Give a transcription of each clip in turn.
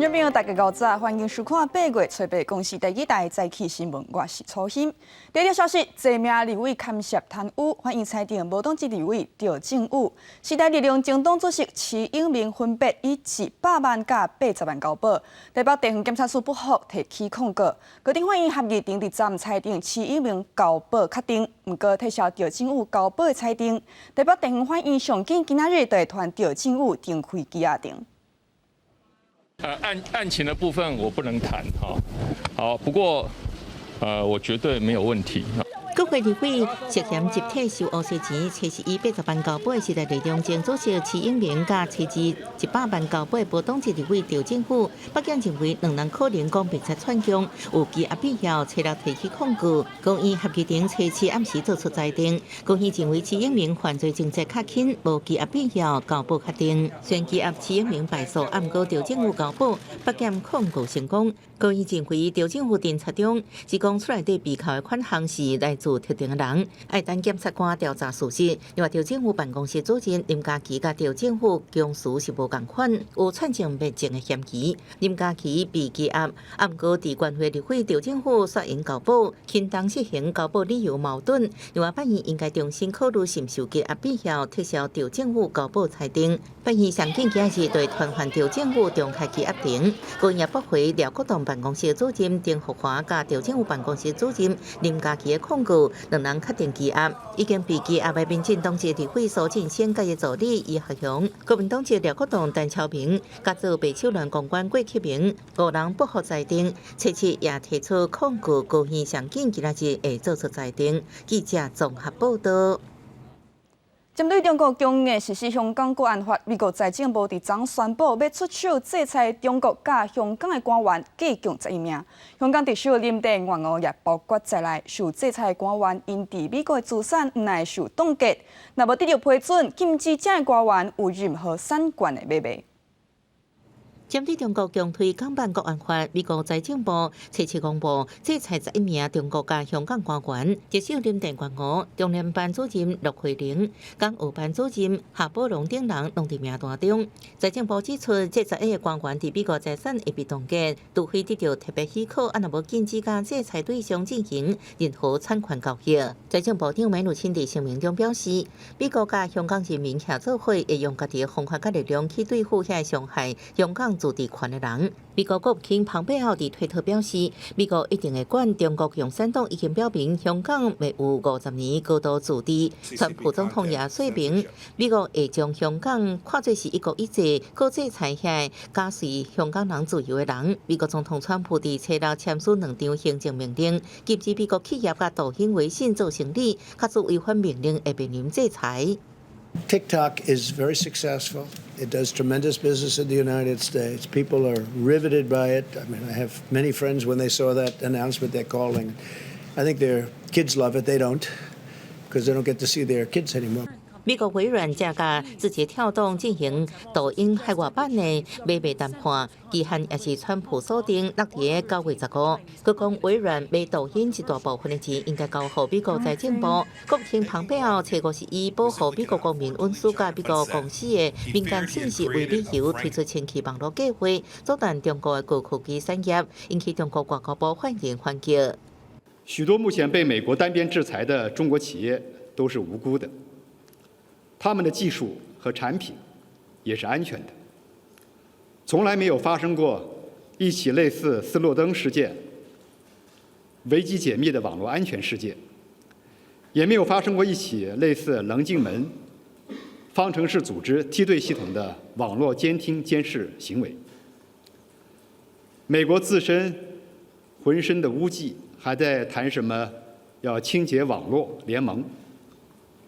众朋友，大家早，欢迎收看8月8日公视第一台早起新闻，我是楚欣。第一条消息，多名立委牵涉贪污，反映裁定无党籍立委赵正宇、时代力量前党主席徐永明分别以100万甲80万交保，台北地方检察署不服提起控告。高等法院合议顶日站裁定徐永明交保确定，不过撤销赵正宇交保的裁定。台北地方法院上紧今仔日就会传赵正宇定开羁押庭。案情的部分我不能谈哈，好，不过我绝对没有问题。各会立委涉嫌集体收乌西钱，测试以80万交保的时代力量前主席徐永明，甲测试100万交保的无党籍立委赵正宇，北京认为两人可能讲并且串供，有羁押必要，撤了提起控告。高院合议庭初次暗时作出裁定，高院认为徐永明犯罪情节较轻，无羁押必要，交保确定，宣羁押徐永明败诉，暗告赵正宇交保，北检控告成功。高院认为赵正宇侦查中是讲出来底被扣的款项是来自特定的人，爱等检察官调查事实。另外，赵正宇办公室主任林家琪甲赵正宇供词是无共款，有串证灭证的嫌疑。林家琪被羁押，暗告地管会立委赵正宇说因交保，轻当实行交保理由矛盾。另外，法院应该重新考虑是毋是有羁押必要，撤销赵正宇交保裁定。法院上紧今日对传唤赵正宇重开羁押庭。高院也驳回廖国栋办公室主任丁福华甲赵正宇办公室主任林家琪的控告。两人确定羁押，已经被羁押的民进党籍立委苏进先甲伊助理叶学雄、国民党籍廖国栋、陈超明，甲做白手乱公关郭启明5人不服裁定，初次也提出控告。高院上紧今仔日会做出裁定。记者综合报道。针对中国强硬实施香港国安法，美国财政部伫昨宣布要出手制裁中国甲香港的官员，计共11名。香港特首林郑月娥也包括在内，受制裁官员因伫美国的资产毋奈受冻结，若无得到批准，禁止这官员有任何产权的买卖。针对中国强推港版国安法，美国财政部初次公布制裁11名中国甲香港官员，特首林郑月娥、中联办主任陆惠玲、港澳办主任夏宝龙等人拢伫名单中。财政部指出，这11个官员伫美国财产会被冻结，除非得到特别许可，若无禁止甲制裁对象进行任何产权交易。财政部长梅努钦伫声明中表示，美国甲香港人民协作会会用家己的方法甲力量去对付遐伤害香港自治权的人。美国国务卿蓬佩奥伫推特表示，美国一定会管中国共产党已经表明香港未有50年高度自治。川普总统也说明，美国会将香港看作是一国一制，搁制裁遐假随香港人自由的人。美国总统川普伫初六签署2张行政命令，禁止美国企业甲道兴微信做生意，假使违反命令会面临制裁。TikTok is very successful. It does tremendous business in the United States. People are riveted by it. I mean, I have many friends when they saw that announcement, they're calling. I think their kids love it. They don't, because they don't get to see their kids anymore. 美国微软正甲字节跳动进行抖音海外版的买卖谈判，期限也是川普锁定落伫个9月15。佮讲微软买抖音一大部分的钱应该交予美国财政部。国务卿蓬佩奥初五是以保护美国公民隐私甲美国公司的敏感信息为理由，推出千禧网络计划，阻断中国的高科技产业，引起中国外交部反应反击。许多目前被美国单边制裁的中国企业都是无辜的。他们的技术和产品也是安全的，从来没有发生过一起类似斯诺登事件、维基解密的网络安全事件，也没有发生过一起类似棱镜门、方程式组织梯队系统的网络监听监视行为。美国自身浑身的污迹，还在谈什么要清洁网络联盟？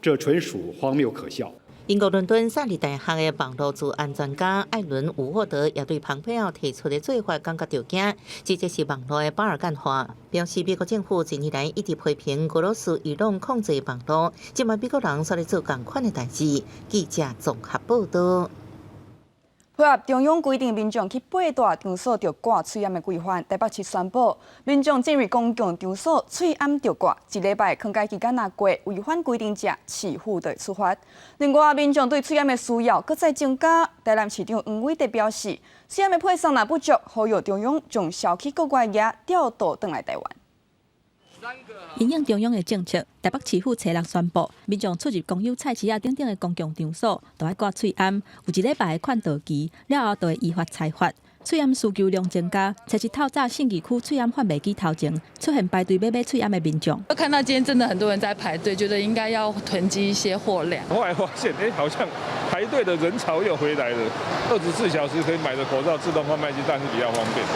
这纯属荒谬可笑。英国伦敦萨利大学的网络治安专家艾伦·伍沃德也对蓬佩奥提出的做法感觉着惊，指这是网络的巴尔干化，表示美国政府近年来一直批评俄罗斯伊朗控制网络，即卖美国人煞咧做同款的代志。记者综合报道。配合中央规定，民众去8大场所着挂喙罨的规范，台北市宣布，民众进入公共场所喙罨着挂，1礼拜劝解期间若过，违反规定者，市府就会处罚。另外，民众对喙罨的需要搁再增加，台南市长黄伟德表示，喙罨的配送若不足，呼吁中央将消息各外业调度转来台湾。因应中央的政策，台北市府初6宣布，民众出入公有菜市啊等等的公共场所，都要挂喙罨，有1礼拜的劝导期，了后就会依法裁罚。喙罨需求量增加，才是透早信义区喙罨贩卖机头前出现排队买喙罨的民众。我看到今天真的很多人在排队，觉得应该要囤积一些货量。后来发现，好像排队的人潮又回来了。24小时可以买的口罩自动贩卖机，但是比较方便。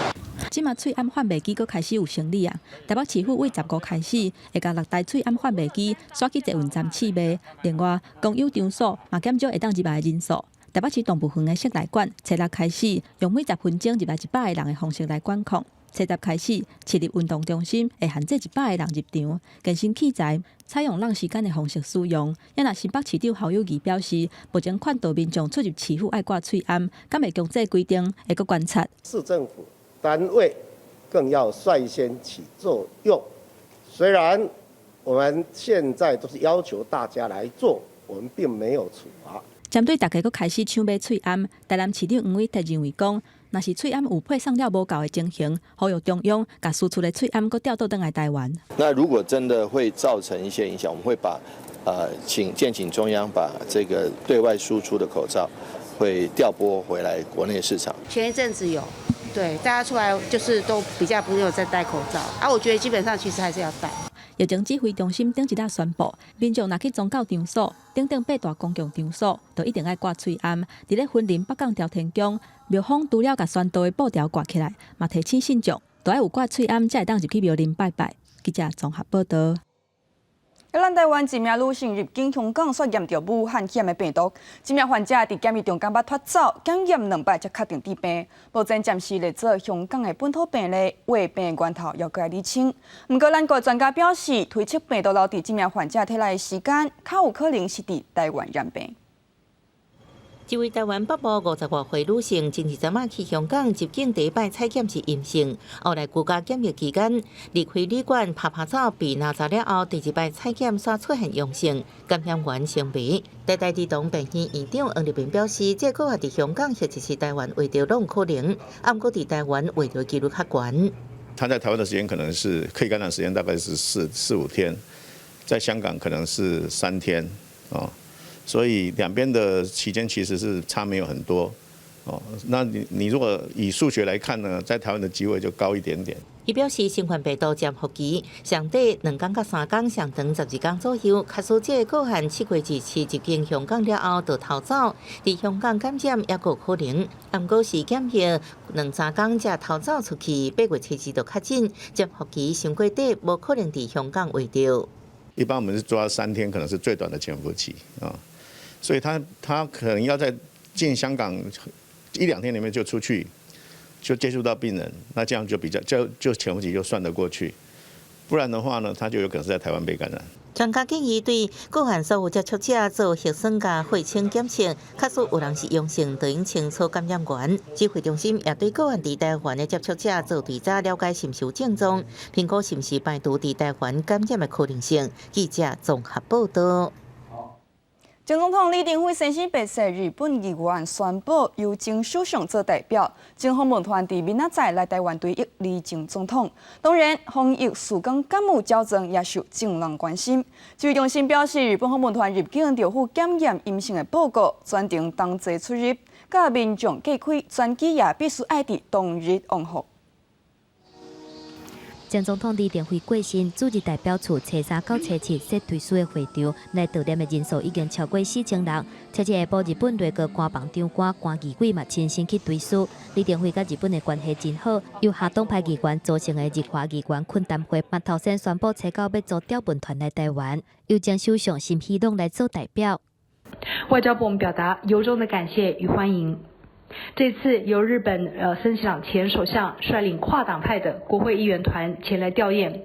即马喙罨贩卖机佫开始有生理啊！台北市府为15开始，会将6台喙罨贩卖机刷去捷运站试卖。另外，公有场所嘛减少会当入来的人数。台北市动物园的室内馆，初6开始用每10分钟入来100个人的方式来管控。初10开始，市立运动中心会限制100个人入场。健身器材采用让时间的方式使用。也若新北市长侯友宜表示，目前劝导民众出入市府爱挂喙罨，敢会强制规定，会佫观察。市政府单位更要率先起作用。虽然我们现在都是要求大家来做，我们并没有处罚。针对大家佫开始抢买喙罨，台南市长黄伟德认为讲，若是喙罨有配送了无够的情形，呼吁中央把输出的喙罨佫调度转来台湾。那如果真的会造成一些影响，我们会把请中央把这个对外输出的口罩会调拨回来国内市场。前一阵子有。对，大家出来就是都比较不用再戴口罩啊，我觉得基本上其实还是要戴。疫情指挥中心顶一日宣布，民众若去宗教场所、等8大公共场所，就一定要挂喙罨。伫咧云林北港朝天宫，庙方除了甲宣导的布条挂起来，嘛提醒信众都要有挂喙罨，才会当入去庙林拜拜。记者综合报道。咱台湾一名女性入境香港，所验着武汉肺炎的病毒。这名患者伫检疫中间捌脱走，检验2摆才确定致病。目前暂时列做香港的本土病例，为病源头要过来厘清。不过，咱国专家表示，推测病毒留伫这名患者体内的时间，较有可能是伫台湾染病。一位台湾北部50多岁女性，前2日去香港入境第1摆采检是阴性，后来居家检疫期间离开旅馆拍照被拿走了后，第2摆采检煞出现阳性，感染源成谜。台大儿童病院院长黄立平表示，这个伫香港或者是台湾为着拢可能，不过伫台湾为着几率较悬。他在台湾的时间可能是可以感染时间大概是4、5天，在香港可能是3天啊。所以两边的期间其实是差没有很多，那你如果以数学来看呢，在台湾的机会就高一点点。伊表示，新冠病毒潜伏期上底2天到3天，上长12天左右。卡苏这个个案7月2日入境香港了后，就逃走，伫香港感染也有可能。不过是检疫2、3天才逃走出去，8月7日就确诊，潜伏期上过底，无可能伫香港围着。一般我们是抓3天，可能是最短的潜伏期啊。所以他可能要在进香港1、2天里面就出去，就接触到病人，那这样就比较就潜伏期就算得过去，不然的话呢，他就有可能是在台湾被感染。专家建议对个案所有接触者做核酸加血清检测，假使有人是阳性，就应清楚感染源。指挥中心也对个案伫台湾的接触者做调查，了解是毋是有症状，评估是毋是排除伫台湾感染的可能性。记者综合报道。前总统李登辉生死白色，日本议员宣布由前首相做代表，前访问团伫明仔载来台湾对弈李前总统。当然，防疫事工感冒矫正也受众人关心。指挥中心表示，日本访问团入境就附检验阴性的报告，专程同齐出入，甲民众隔开，专机也必须爱伫当日往复。前总统李登辉过身，主日代表处初3到初7设退出的会场，来悼念的人数已经超过4000人。初7下晡，日本内阁官房长官菅义伟嘛亲身去追思。李登辉甲日本的关系真好，由下党派议员组成的日华议员困谈会，嘛头先宣布初9要组调本团来台湾，由前首相辛熙隆来做代表。外交部门表达由衷的感谢与欢迎。这次由日本森喜朗前首相率领跨党派的国会议员团前来吊唁，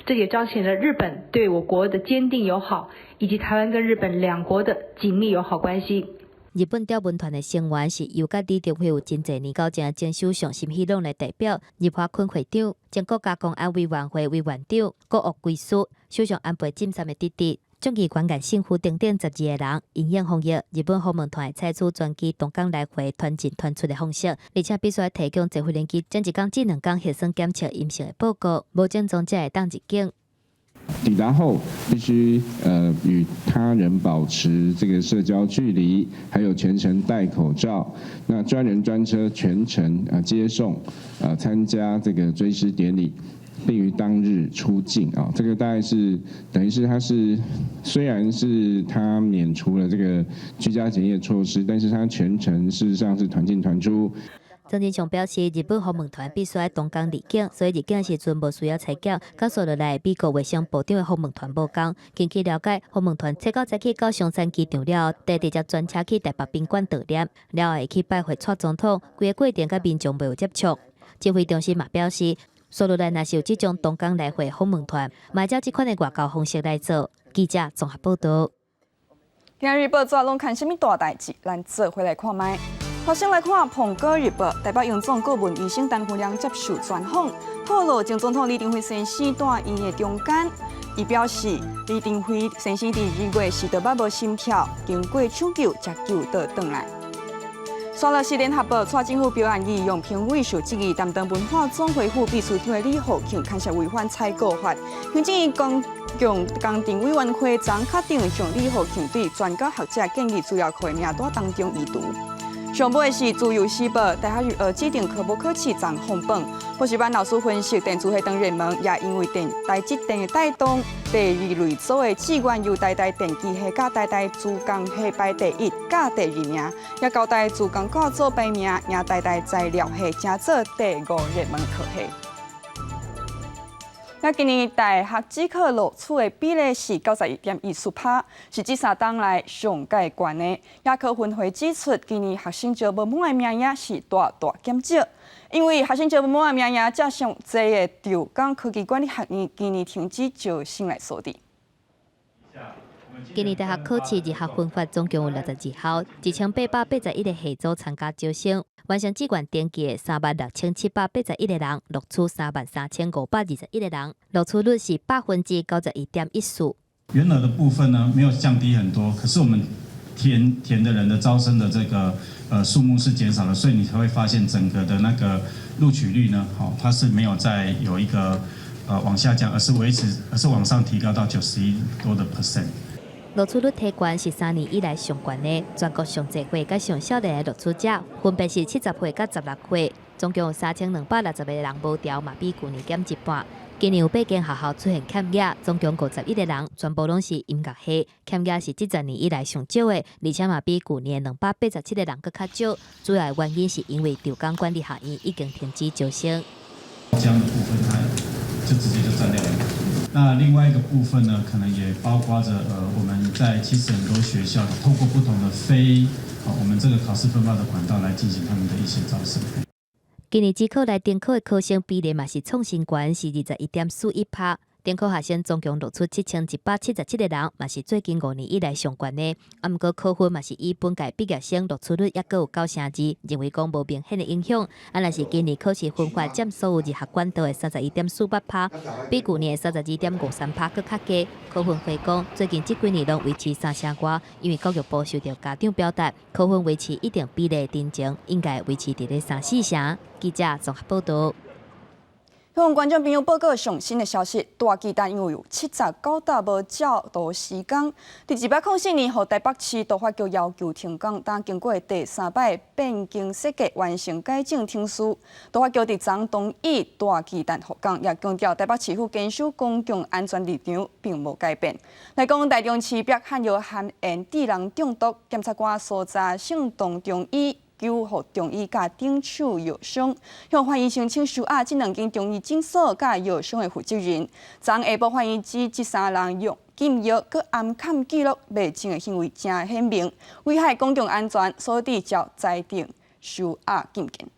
这也彰显了日本对我国的坚定友好，以及台湾跟日本两国的紧密友好关系。日本钓文团的成员是由甲李登辉有真侪年到前坚守上心希望的代表，日华坤会长、前国家公安委员会委员长郭岳贵书、首相安倍晋三的弟弟。总机关感幸福等等12个人因应防疫，日本访问团采取专机东港来回团进团出的方式，而且必须要提供坐飞机前一天至2天核酸检测阴性的报告，无症状才会当入境。抵达后必须与他人保持这个社交距离，还有全程戴口罩。那专人专车全程接送参加这个追思典礼。并于当日出境啊，这个大概是等于是他是虽然是他免除了这个居家检疫措施，但是他全程事实上是团进团出。曾经上表示，日本访问团必须在东港入境，所以入境时阵无需要采检。甲所落来美国卫生部长的访问团无共，根据了解，访问团采购早起到松山机场了，第二只专车去台北宾馆悼念，了后会去拜会蔡总统，规个过程甲民众袂有接触。指挥中心嘛表示。所落来，若是有这种东港来回访问团，买照这款的外交方式来做。记者综合报道。今日报纸拢看什么大代志？咱做回来看卖。首先来看《澎哥日报》，台北荣总顾问医生陈福良接受专访，透露前总统李登辉先生住医院中间。伊表示，李登辉先生伫2月是得捌无心跳，经过抢救才救倒转来。刷了是联合报，蔡政府表案议用评委数质疑担当文化总会副秘书长的李浩庆牵涉违反采购法，行政院公共工程委员会昨确定向李浩庆对专家学者建议资料库的名单当中移除。上尾是自由时报，大学日指定科目考试昨放榜，补习班老师分析电子系统热门，也因为台积电的带动，第2类组的志愿由台大电机系甲台大自工系排第1、甲第2名，也交代自工科做排名，赢台大材料系正做第5热门科系。那今年大学指考录取的比例是91.14%，是这3档来上界悬的。也考分会指出，今年学生招无满的名额是大减少，因为学生招无满的名额，加上这个潮港科技管理学院今年停止招生来所致。今年大学考试日学分发总共有62校，1881个系组参加招生，完成志愿登记的36781个人，录取33521个人，录取率是91.14%。原额的部分呢，没有降低很多，可是我们填的人的招生的这个数目是减少了，所以你才会发现整个的那个录取率呢，它是没有再有一个往下降，而是往上提高到91多的%。录取率提悬是3年以来上悬的，全国上济岁甲上少年的录取者分别是70岁甲16岁，总共有3260个人无调，嘛比去年减一半。今年有8间学校出现欠业，总共51个人，全部拢是音乐系，欠业是这10年以来上少的，而且嘛比去年287个人更较少。主要的原因是因为潮港管理学院已经停止招生。这样的部分，它就直接就占掉了。那另外一个部分呢，可能也包括着我们在其实很多学校透过不同的我们这个考试分发的管道来进行他们的一些招生。今年指考来登考的考生比例嘛是创新高，是21.41%。登考学生总共录取7177个人，嘛是最近5年以来上悬的。啊，毋过考分嘛是以本届毕业生录取率也各有9%，认为讲无明显的影响。啊，若是今年考试分发占所有日学管道的31.48%，比去年的32.53%更较低。考分回讲，最近这几年拢维持3成外，因为教育部收到家长表达，考分维持一定比例进前，应该维持伫咧3-4成。记者综合报道。向观众朋友报告上新的消息，大巨蛋因为有79搭无照度施工，第104年，互台北市都发局要求停工，但经过第3摆变更设计完成改正听书，都发局伫昨同意大巨蛋复工，也强调台北市府坚守公共安全立场，并无改变。来讲台中市北汉药含盐致人中毒，检察官所查姓董中医。救护中医甲顶手药商，向法院申请收押这2间中医诊所甲药商的负责人。昨下晡法院指这3人用禁药、佮暗砍记录未清的行为真显明，危害公共安全，所以照裁定收押禁见。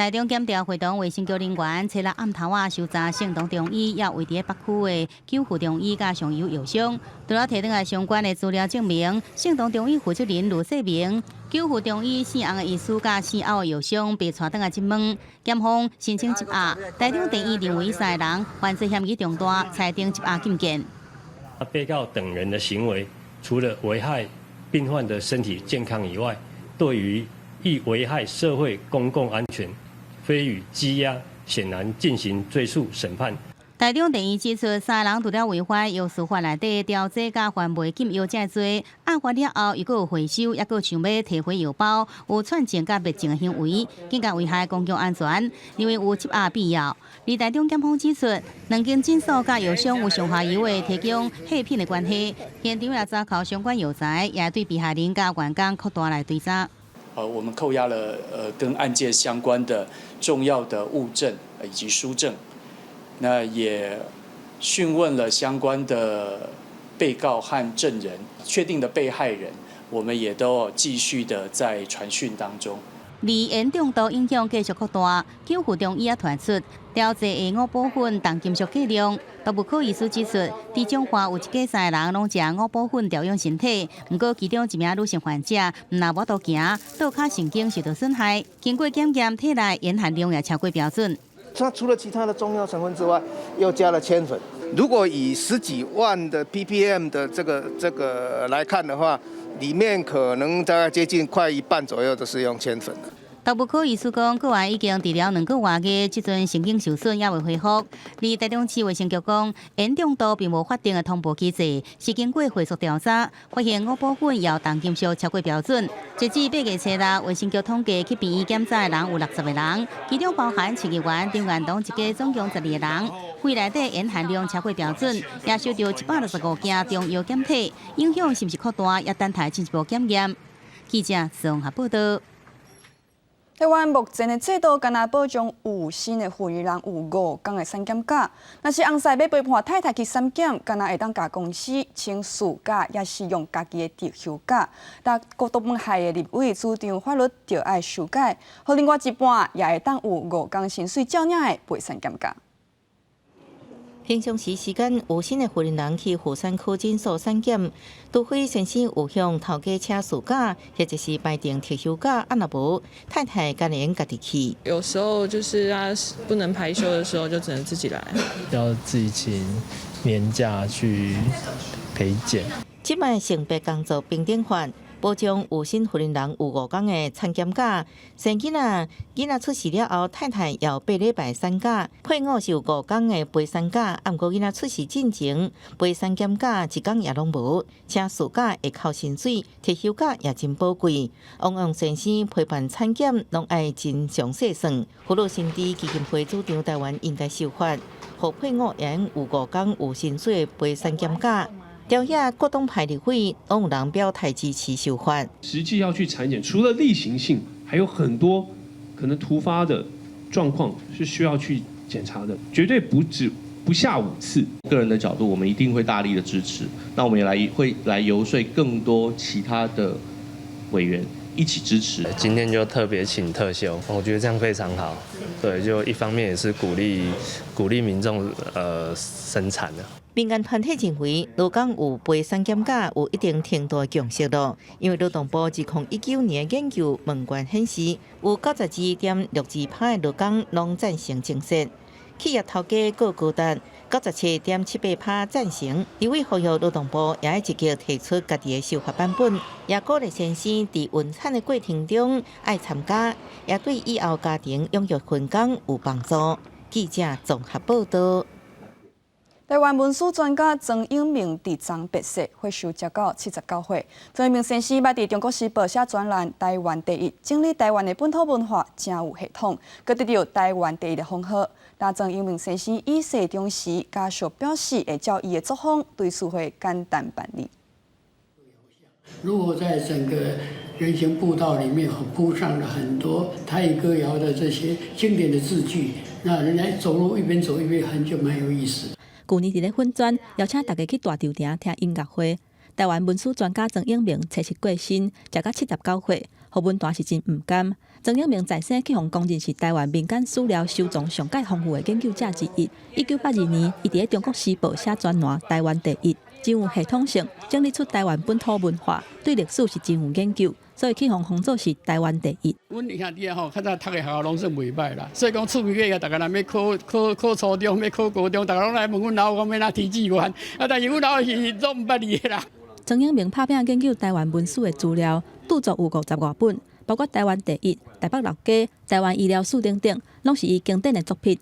台中检调会同卫生局人员初六暗头收查盛唐中医，也位伫北区的九福中医甲上游药商，除了提登来相关的资料证明，盛唐中医负责人卢世明、九福中医姓洪的医师甲姓欧的药商被带登来质问，检方申请羁押。台中地院认为三个人犯罪嫌疑重大，裁定羁押禁见。被告等人的行为，除了危害病患的身体健康以外，对于易危害社会公共安全，非予羁押，显然进行追诉审判。台中地院指出，三个人除了违反药事法内底调剂甲贩卖禁药这罪，案发了后，又有回收，也有想要摕回药包，有串证甲灭证的行为，更加危害公共安全，认为有羁押必要。而台中检方指出，两间诊所甲药商有上下游的提供货品的关系，现场也查扣相关药材，也对被害人甲员工扩大来追查。我们扣押了跟案件相关的重要的物证以及书证，那也讯问了相关的被告和证人，确定的被害人，我们也都继续的在传讯当中。而严重度影响继续扩大，救护中医也传出调剂的五宝粉重金属计量。动物科医师指出，伫中华有一家3个人拢食五宝粉调养身体，不过其中一名女性患者唔若无倒行，倒脚神经受到损害，经过检验，体内盐含量也超过标准。它除了其他的中药成分之外，又加了铅粉。如果以10几万的 ppm 的这个来看的话，里面可能大概接近快一半左右都是用铅粉的。动物科医师讲，个案已经治疗2个月，即阵神经受损也未恢复。而台中市卫生局讲，严重度并无法定的通报机制，是经过回溯调查，发现五宝粉有重金属超过标准。截至8月初6，卫生局统计去病院检查的人有60个人，其中包含市议员、张元东一家，总共12个人。肺内底盐含量超过标准，也收到765件中药检体，影响是不是扩大，也等待进一步检验。记者宋夏报道。台湾目前的制度，敢若保障有薪的妇女人有5天的产检假。若是翁婿要陪伴太太去产检，敢若会当甲公司请事假，也是用家己的特休假。但国东门海的立委主张法律就要修改，互另外一半也会当有5天薪水照领的陪产检假。平常时间，有薪的妇人去妇产科诊所产检，除非先生有向头家请事假，或者是排定特休假，若无，太太甘愿家己去。有时候就是他不能排休的时候，就只能自己来，要自己请年假去陪检。即摆性别工作平等法。保障有薪妇人有5天的产检假，生囡仔出世了后，太太要8礼拜产假，配偶是有5天的陪产假，毋过囡仔出世进前陪产检假1天也拢无，请事假会扣薪水，特休假也真宝贵。王先生陪伴产检拢爱真详细算，妇女身体基金会主张台湾应该修法，互配偶也有5天有薪水陪产检假。调遐国东派立委拢有人表态支持修法。实际要去产检，除了例行性，还有很多可能突发的状况是需要去检查的，绝对不下5次。个人的角度，我们一定会大力的支持。那我们也会来游说更多其他的委员一起支持。今天就特别请特休，我觉得这样非常好。对，就一方面也是鼓励民众生产的。民间团体认为，劳工有陪产检假有一定程度的共识度，因为劳动部2019年的研究问卷显示，有92.62%的劳工拢赞成政策，企业头家各高达97.78%赞成。立委呼吁劳动部也要积极提出家己的修法版本，也鼓励先生伫孕产的过程中爱参加，也对以后家庭养育分工有帮助。记者综合报道。台湾文史专家曾永明伫昨白逝，岁数才到79岁。曾永明先生捌伫《中国时报》写专栏《台湾第一》，整理台湾的本土文化，真有系统，佮得到台湾第一的封号。但曾永明先生已逝中时，家属表示会照伊的作风，对事会简单办理。如何在整个人行步道里面铺上了很多台语歌谣的这些经典的字句，那人家走路一边走一边哼，就蛮有意思。旧年伫咧粉砖邀请大家去大潮亭听音乐会，台湾文史专家曾永明77过身，食到79岁，好文大是真唔甘。曾永明在生去互公认是台湾民间史料收藏上界丰富的研究者之一。1982年，伊伫《中国时报》写专栏《台湾第一》，真有系统性整理出台湾本土文化，对历史是真有研究，所以去互封做是台湾第一。阮兄弟吼，较早读的学校拢算袂歹啦，所以讲厝边个大家人要考初中，要考高中，大家拢来问阮老，讲要哪提志愿，啊，但是阮老是拢唔捌字的啦。曾永明拍拼研究台湾文史的资料，著作有50多本，包括《台湾第一》、《台北老街》、《台湾医疗史》等等，拢是伊经典的作品。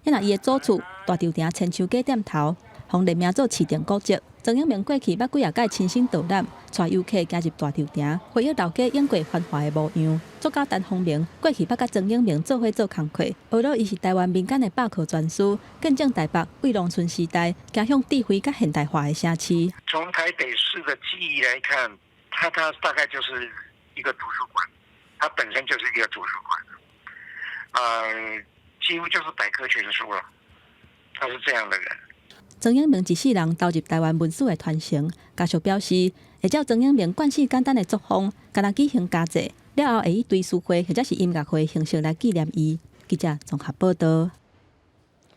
因若伊的祖厝大稻埕千秋街店头，互任命做市定古迹。曾永明过去捌几啊届亲身导览，带游客加入大稻埕，回忆老街演过繁华的模样。作家陈鸿明过去捌甲曾永明做伙做工课，学到伊是台湾民间的百科全书，见证台北为农村时代走向智慧甲现代化的城市。从台北市的记忆来看，它大概就是一个图书馆，它本身就是一个图书馆，几乎就是百科全书了。他是这样的人。曾永明一世人投入台湾文史的传承，家属表示，会照曾永明惯势简单的作风，敢若举行家祭，了后会以追思会或者是音乐会形式来纪念伊。记者综合报道。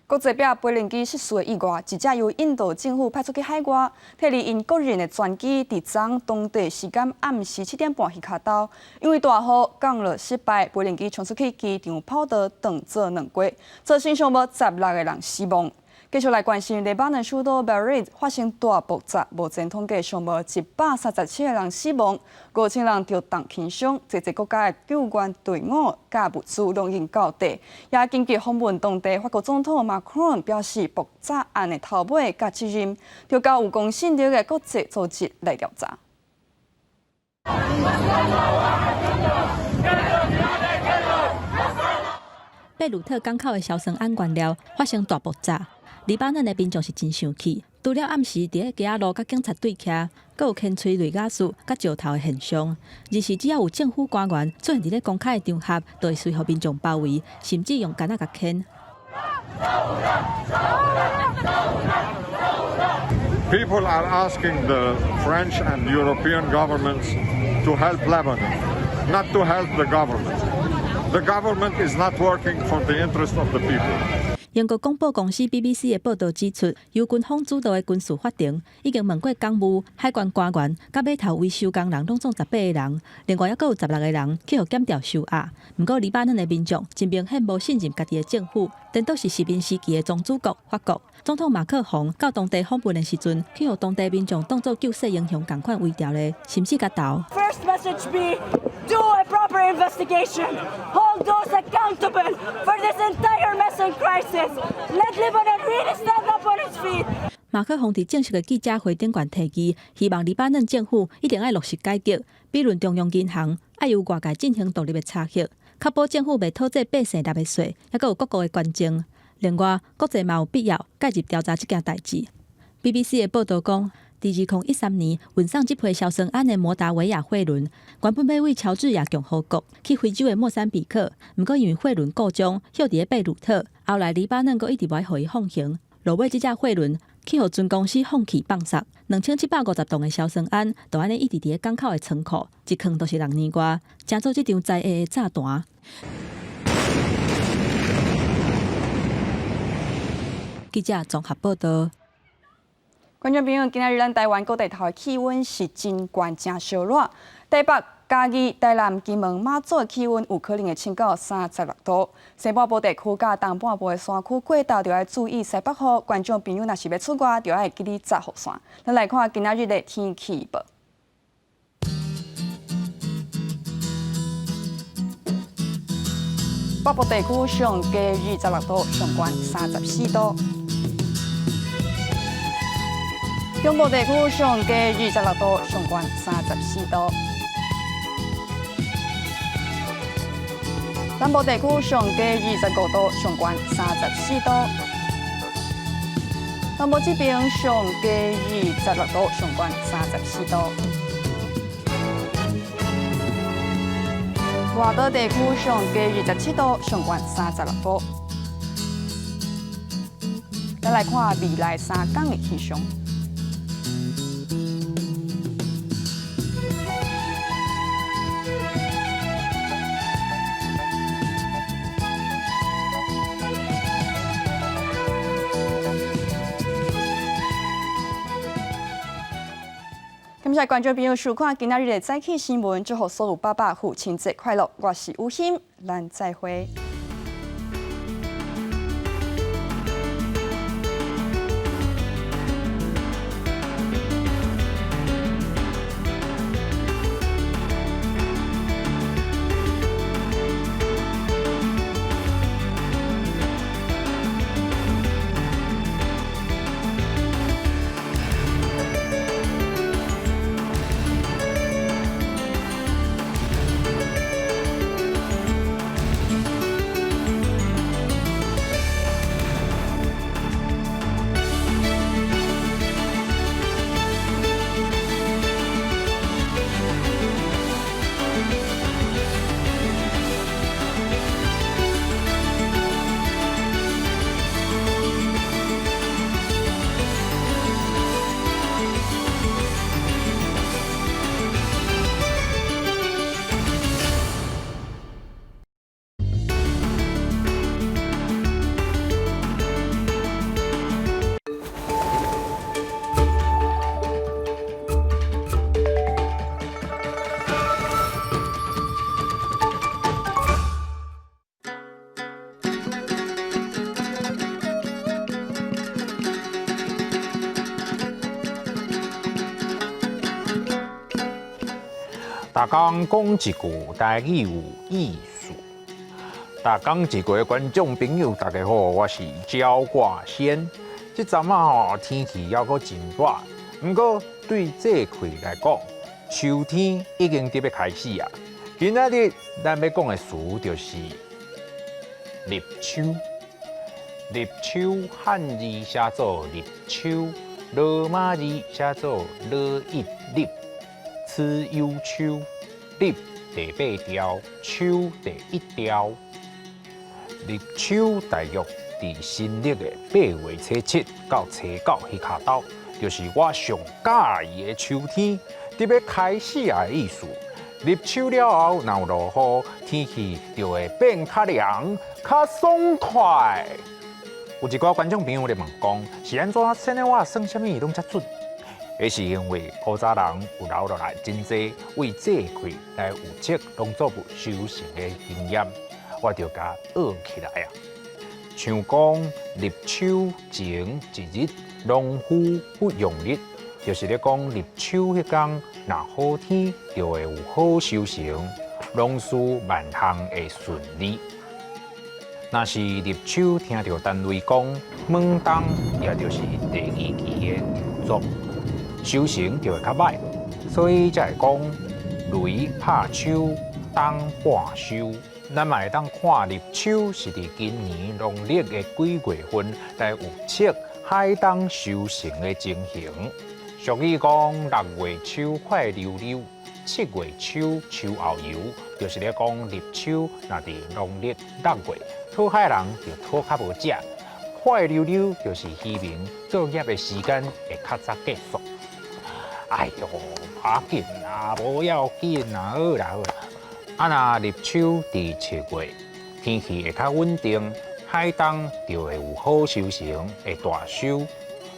国际表飞行机失事的意外，一架由印度政府派出去海外，替离因个人的专机，伫昨当地时间暗时7点半起卡到，因为大雨降落失败，飞行机冲出去机场跑道断做2轨，造成上无16个人死亡。继续来关心，黎巴嫩首都贝鲁特发生大爆炸，目前统计上无137个人死亡，5000人着重轻伤。这国家的救援队伍甲物资拢已经到地，也紧急访问当地。法国总统马克龙表示，爆炸案的头尾甲责任，就交有公信力的国际组织来调查。贝鲁特港口的小船安原料发生大爆炸。黎巴嫩的民众是真生气，除了暗时伫街仔路甲警察对徛，阁有牵催泪瓦斯甲石头的现象。而是只要有政府官员出现伫咧公开的场合，就会随互民众包围，甚至用杆仔甲牵。People are asking the French and European governments to help Lebanon, not to help the government. The government is not working for the interest of the people. 英国广播公司 BBC 的报道指出，由军方主导的军事法庭已经问过港务、海关官员，甲码头维修工人拢总18个人，另外还佫有16个人去互检调收押。不过，黎巴嫩的民众真明显无信任家己的政府，颠倒是殖民时期的宗主国法国。总统马克宏到当地访问的时阵，去互当地民众当作救世英雄同款微调的，甚至甲斗。First message be do a proper investigation, hold those accountable for this entire mess and crisis. Let Lebanon really stand up on its feet. 马克宏伫正式的记者会顶悬提议，希望黎巴嫩政府一定要落实改革，比如中央银行要由外界进行独立的查核，确保政府袂讨这百姓纳的税，还佫有各国的捐赠。另外，国际嘛有必要介入调查这件代志。BBC 的报道讲，伫2013年运送这批小船安的摩达维亚货轮，原本要为乔治亚共和国去非洲的莫桑比克，不过因为货轮故障，休伫贝鲁特。后来黎巴嫩阁一直无互伊放行，落尾这只货轮去互船公司放弃放杀，2750吨的小船安，就安尼一直伫咧港口的仓库，一坑都是6年外，成做这场灾厄的炸弹。记者综合报道。观众朋友，今仔日咱台湾各地头的气温是真悬，真烧热。台北、嘉义、台南、金门、马祖的气温有可能会升到36度。西半部地区甲东半部的山区过道就要注意西北风。观众朋友若是要出外，就要记得扎雨伞。咱来看今仔日的天气预报。北部地区上低26度，上悬34度。中部地区上低26度，上悬34度。南部地区上低25度，上悬34度。东部这边上低26度，上悬34度。外岛地区上低27度，上悬36度。咱来看未来3天的气象。感谢观众朋友收看今仔日的早起新闻，祝福所有爸爸父亲节快乐！我是吴昕，咱再会。大家讲一句台语有意思。大家一句的观众朋友，大家好，我是焦挂先。这阵天气还阁真热，不过对这块来讲，秋天已经伫要开始啊。今仔日咱要讲的词就是立秋。立秋汉字写作立秋，罗马字写作罗一立。此忧秋，立第8条，秋第1条。立秋大约伫新历的8月初7到初9迄卡斗，就是我上喜意的秋天，伫要开始的意思。立秋了后，若有落雨，天气就会变较凉、较爽快。有一个观众朋友咧问讲，是安怎生的我算啥物拢遮准？那是因为古早人有留落来真济为这块来有迹农作物收成的经验，我就甲学起来啊。像讲立秋前一日，农夫不用力，就是咧讲立秋迄天，若好天就会有好收成，农事万项会顺利。若是立秋听到单位讲猛冬，也就是第2期的作。收成就会较歹，所以才会讲雷拍秋，冬半收。咱嘛会当看立秋是伫今年农历的几月份来预测海冬收成的情形。俗语讲6月秋快溜溜，7月秋秋后游，就是咧讲立秋若伫农历6月，讨海人就讨较无食，快溜溜就是渔民作业的时间会较早结束。哎呦，无要紧啦，无要紧啦，好啦好啦。若立秋伫7月，天气会较稳定，海冬就会有好收成，会大收。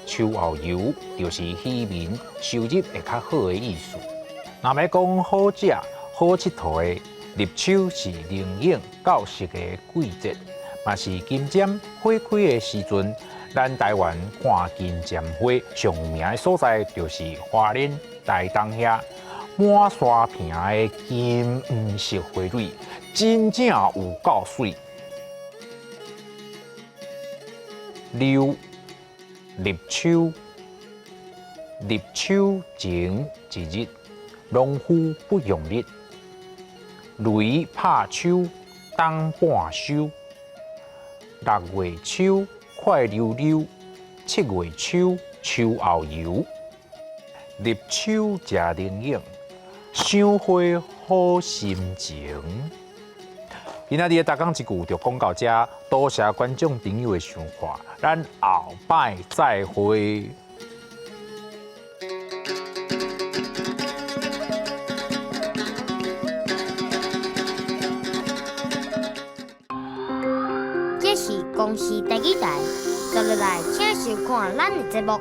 秋后游就是渔民收入会较好的意思。若要讲好食、好佚佗的，立秋是灵应到适的季节，嘛是金针花开的时阵。咱台湾看金针花上有名的所在，就是花莲台东遐满山坪的金黄色花蕊，真正有够水。立秋，立秋前一日，农夫不用力，雷拍秋，冬半收。6月秋快溜溜，7月秋秋后游。立秋食灵应，赏花好心情。今仔日的大讲一句就讲到这，多谢观众朋友的收看，咱后摆再会。这是公视第2台，接落来请收看咱的节目。